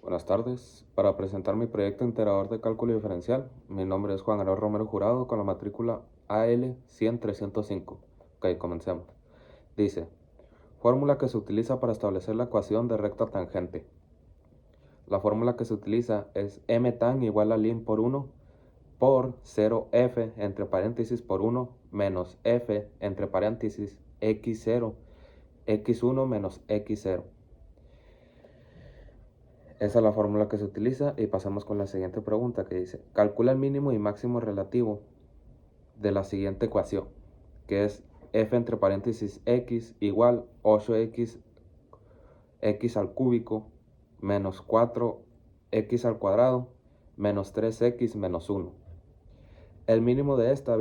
Buenas tardes. Para presentar mi proyecto integrador de cálculo diferencial, mi nombre es Juan Aarón Romero Jurado con la matrícula AL 100-305. Ok, comencemos. Dice, fórmula que se utiliza para establecer la ecuación de recta tangente. La fórmula que se utiliza es m tan igual a ln por 1 por 0f entre paréntesis por 1 menos f entre paréntesis x0, x1 menos x0. Esa es la fórmula que se utiliza y pasamos con la siguiente pregunta que dice, calcula el mínimo y máximo relativo de la siguiente ecuación, que es f entre paréntesis x igual 8x x al cúbico menos 4x al cuadrado menos 3x menos 1. El mínimo de esta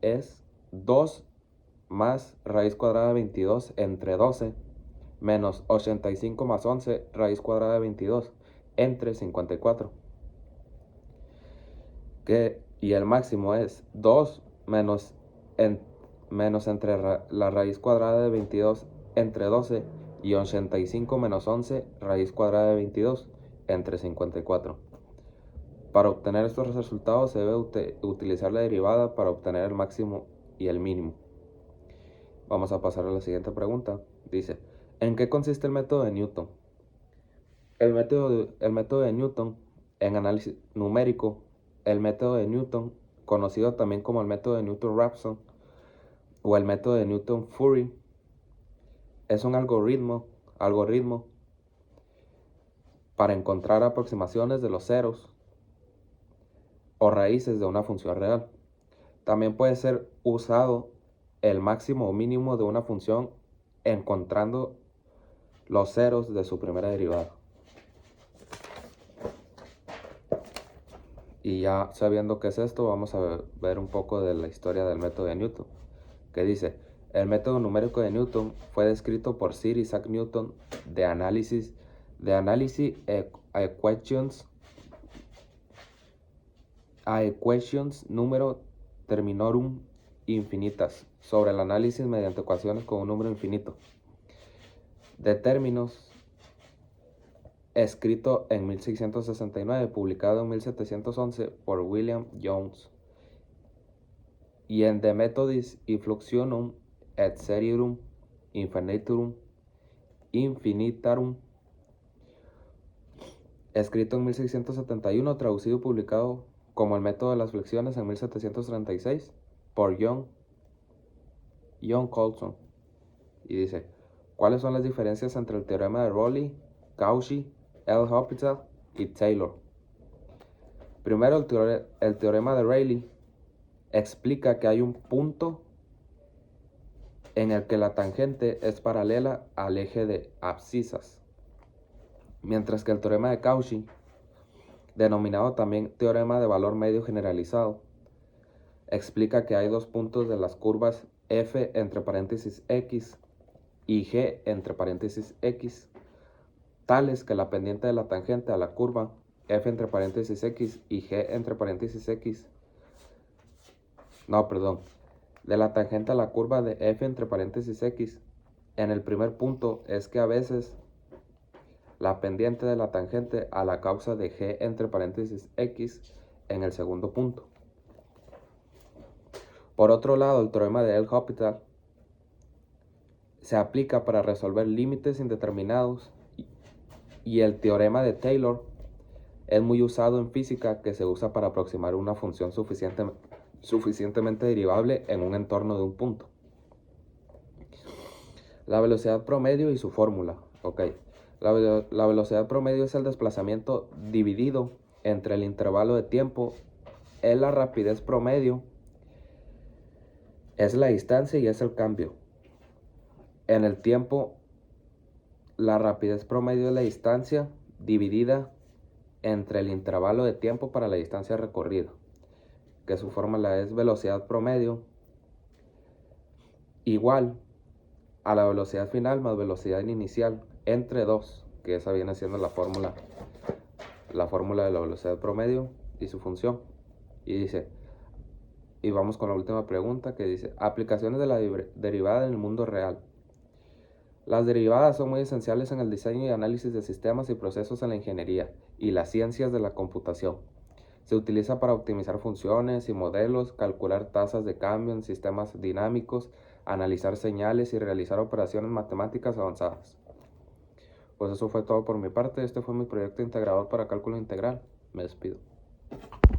es 2 más raíz cuadrada de 22 entre 12 menos 85 más 11 raíz cuadrada de 22 entre 54. Y el máximo es 2 menos entre la raíz cuadrada de 22 entre 12 y 85 menos 11 raíz cuadrada de 22 entre 54. Para obtener estos resultados se debe utilizar la derivada para obtener el máximo y el mínimo. Vamos a pasar a la siguiente pregunta. Dice, ¿en qué consiste el método de Newton? El método de Newton en análisis numérico, el método de Newton, conocido también como el método de Newton-Raphson o el método de Newton-Fury, es un algoritmo para encontrar aproximaciones de los ceros o raíces de una función real. También puede ser usado el máximo o mínimo de una función encontrando los ceros de su primera derivada. Y ya sabiendo qué es esto, vamos a ver un poco de la historia del método de Newton, que dice, el método numérico de Newton fue descrito por Sir Isaac Newton de Analysis a Equations número terminorum infinitas, sobre el análisis mediante ecuaciones con un número infinito de términos, escrito en 1669, publicado en 1711 por William Jones, y en De Methodis Influxionum et Serierum Infinitarum, escrito en 1671, traducido y publicado como el método de las flexiones en 1736 por John Colson. Y dice, ¿cuáles son las diferencias entre el teorema de Rayleigh, Cauchy, L'Hopital y Taylor? Primero, el teorema de Rayleigh explica que hay un punto en el que la tangente es paralela al eje de abscisas, mientras que el teorema de Cauchy, denominado también teorema de valor medio generalizado, explica que hay dos puntos de las curvas f entre paréntesis x y g entre paréntesis x, tales que la pendiente de la tangente a la curva f entre paréntesis x y g entre paréntesis x, de la tangente a la curva de f entre paréntesis x en el primer punto es que a veces la pendiente de la tangente a la causa de g entre paréntesis x en el segundo punto. Por otro lado, el teorema de L'Hopital se aplica para resolver límites indeterminados y el teorema de Taylor es muy usado en física, que se usa para aproximar una función suficientemente derivable en un entorno de un punto. La velocidad promedio y su fórmula. La velocidad promedio es el desplazamiento dividido entre el intervalo de tiempo. Es la rapidez promedio, es la distancia y es el cambio. En el tiempo, la rapidez promedio es la distancia dividida entre el intervalo de tiempo para la distancia recorrida, que su fórmula es velocidad promedio igual a la velocidad final más velocidad inicial entre 2, que esa viene siendo la fórmula de la velocidad promedio y su función. Y dice, y vamos con la última pregunta que dice, aplicaciones de la derivada en el mundo real. Las derivadas son muy esenciales en el diseño y análisis de sistemas y procesos en la ingeniería y las ciencias de la computación. Se utiliza para optimizar funciones y modelos, calcular tasas de cambio en sistemas dinámicos, analizar señales y realizar operaciones matemáticas avanzadas. Pues eso fue todo por mi parte. Este fue mi proyecto integrador para cálculo integral. Me despido.